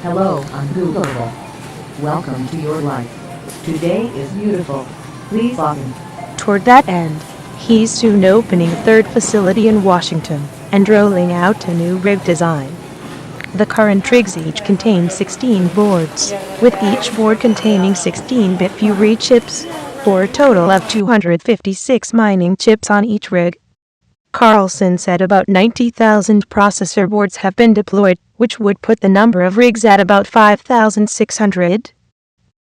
Hello, Ungoogleable. Welcome to your life. Today is beautiful. Please listen. Toward that end, he's soon opening a third facility in Washington and rolling out a new rig design. The current rigs each contain 16 boards, with each board containing 16-bit Fury chips, for a total of 256 mining chips on each rig. Carlson said about 90,000 processor boards have been deployed, which would put the number of rigs at about 5,600.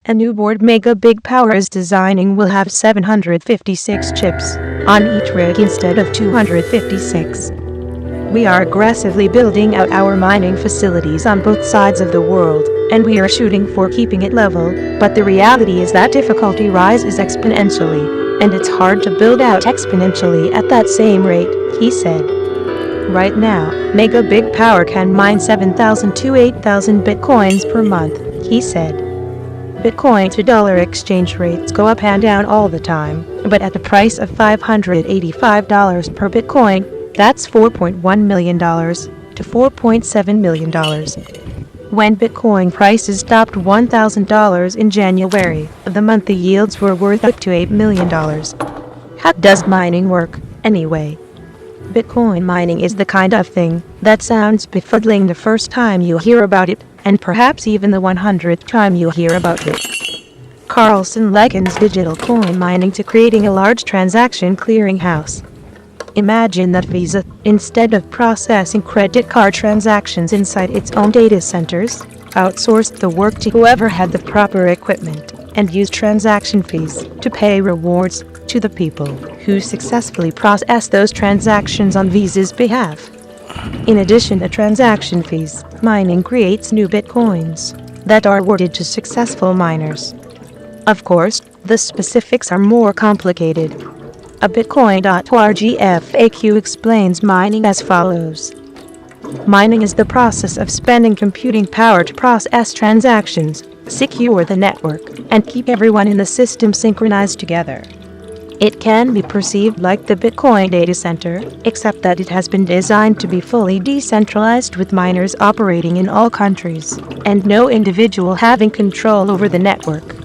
A new board Mega Big Power is designing will have 756 chips on each rig instead of 256. We are aggressively building out our mining facilities on both sides of the world, and we are shooting for keeping it level, but the reality is that difficulty rises exponentially, and it's hard to build out exponentially at that same rate, he said. Right now, Mega Big Power can mine 7,000 to 8,000 bitcoins per month, he said. Bitcoin to dollar exchange rates go up and down all the time, but at the price of $585 per bitcoin, that's $4.1 million to $4.7 million. When Bitcoin prices topped $1,000 in January, the monthly yields were worth up to $8 million. How does mining work, anyway? Bitcoin mining is the kind of thing that sounds befuddling the first time you hear about it, and perhaps even the 100th time you hear about it. Carlson likens digital coin mining to creating a large transaction clearinghouse. Imagine that Visa, instead of processing credit card transactions inside its own data centers, outsourced the work to whoever had the proper equipment, and used transaction fees to pay rewards to the people who successfully process those transactions on Visa's behalf. In addition to transaction fees, mining creates new bitcoins that are awarded to successful miners. Of course, the specifics are more complicated. A Bitcoin.org FAQ explains mining as follows. Mining is the process of spending computing power to process transactions, secure the network, and keep everyone in the system synchronized together. It can be perceived like the Bitcoin data center, except that it has been designed to be fully decentralized with miners operating in all countries, and no individual having control over the network.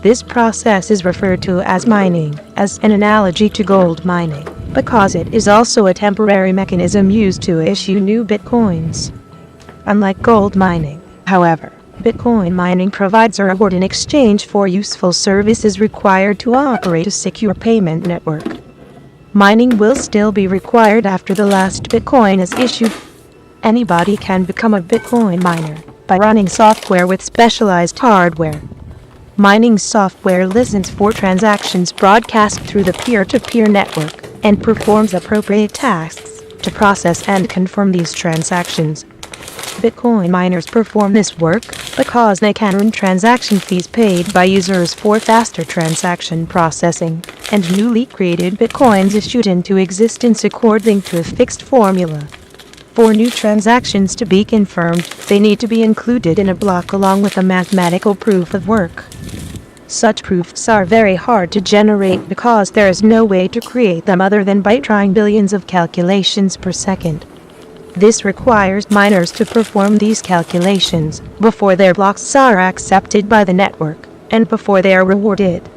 This process is referred to as mining, as an analogy to gold mining, because it is also a temporary mechanism used to issue new bitcoins. Unlike gold mining, however, Bitcoin mining provides a reward in exchange for useful services required to operate a secure payment network. Mining will still be required after the last Bitcoin is issued. Anybody can become a Bitcoin miner by running software with specialized hardware. Mining software listens for transactions broadcast through the peer-to-peer network and performs appropriate tasks to process and confirm these transactions. Bitcoin miners perform this work because they can earn transaction fees paid by users for faster transaction processing, and newly created bitcoins issued into existence according to a fixed formula. For new transactions to be confirmed, they need to be included in a block along with a mathematical proof of work. Such proofs are very hard to generate because there is no way to create them other than by trying billions of calculations per second. This requires miners to perform these calculations before their blocks are accepted by the network, and before they are rewarded.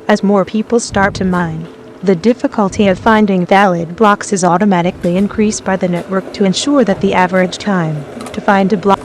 As more people start to mine, the difficulty of finding valid blocks is automatically increased by the network to ensure that the average time to find a block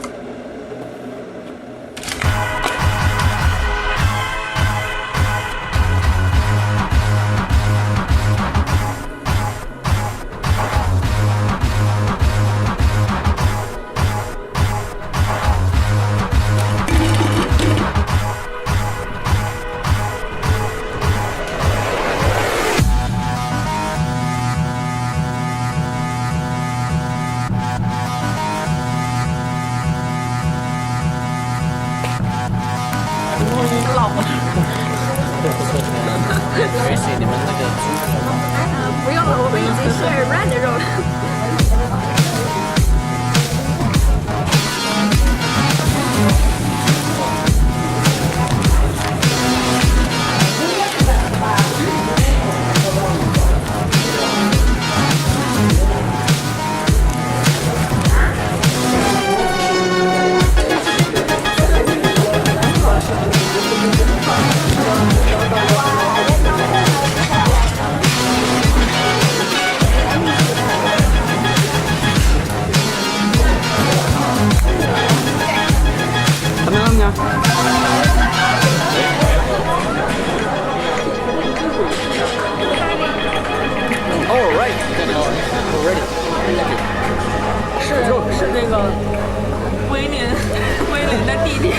All right, then we're ready. Thank you. 是这个威廉的弟弟。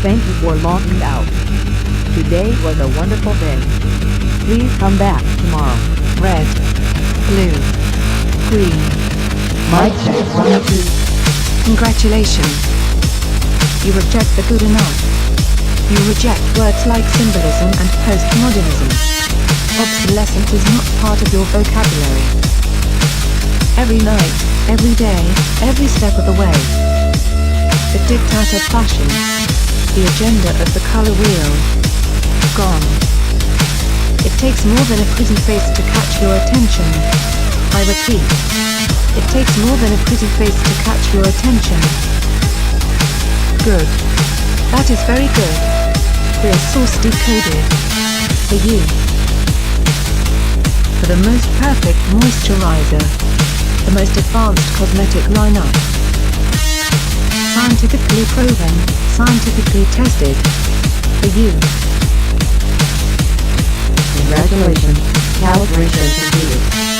Thank you for logging out. Today was a wonderful day. Please come back tomorrow. Red, blue, green. Mic check 1 2. Congratulations. You reject the good enough. You reject words like symbolism and postmodernism. Obsolescence is not part of your vocabulary. Every night, every day, every step of the way. The diktat of fashion. The agenda of the color wheel. Gone. It takes more than a pretty face to catch your attention. I repeat. It takes more than a pretty face to catch your attention. Good. That is very good. Clear source decoded. For you. For the most perfect moisturizer. The most advanced cosmetic lineup. Scientifically proven, scientifically tested. For you. Congratulations. Calibration completed.